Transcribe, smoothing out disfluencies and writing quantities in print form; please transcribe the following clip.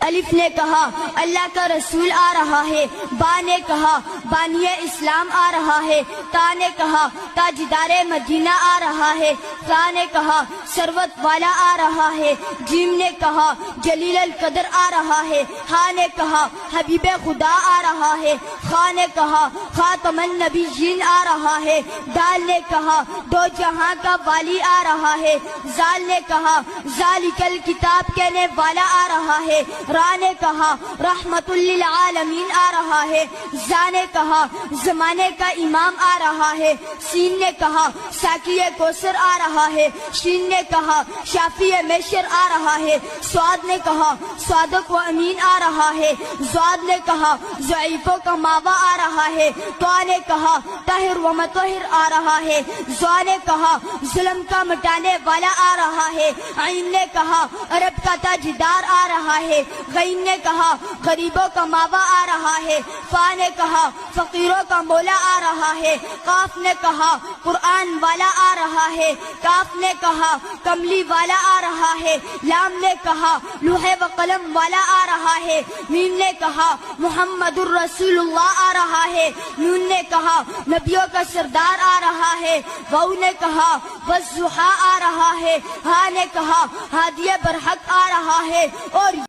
الف نے کہا اللہ کا رسول آ رہا ہے، با نے کہا بانی اسلام آ رہا ہے، تا نے کہا تاجدار مدینہ آ رہا ہے، تا نے کہا ثروت والا آ رہا ہے، جیم نے کہا جلیل القدر آ رہا ہے، ہا نے کہا حبیب خدا آ رہا ہے، خا نے کہا خاتم النبیین آ رہا ہے، دال نے کہا دو جہاں کا والی آ رہا ہے، زال نے کہا ذالک الکتاب کہنے والا آ رہا ہے، را نے کہا رحمت للعالمین آ رہا ہے، زا نے کہا زمانے کا امام آ رہا ہے، سین نے کہا ساقی کوثر آ رہا ہے، شین نے کہا شافی میشر آ رہا ہے، سواد نے کہا صادق و امین آ رہا ہے، زواد نے کہا ضعیفوں کا ماوا آ رہا ہے، طا نے کہا طاہر و مطہر آ رہا ہے، زوا نے کہا ظلم کا مٹانے والا آ رہا ہے، عین نے کہا عرب کا تاجدار آ رہا ہے، غین نے کہا غریبوں کا ماوا آ رہا ہے، فا نے کہا فقیروں کا مولا آ رہا ہے، قاف نے کہا قرآن والا آ رہا ہے، کاف نے کہا کملی والا آ رہا ہے، لام نے کہا لوح و قلم والا آ رہا ہے، میم نے کہا محمد الرسول اللہ آ رہا ہے، نون نے کہا نبیوں کا سردار آ رہا ہے، واو نے کہا والضحیٰ آ رہا ہے، ہا نے کہا ہادی برحق آ رہا ہے، اور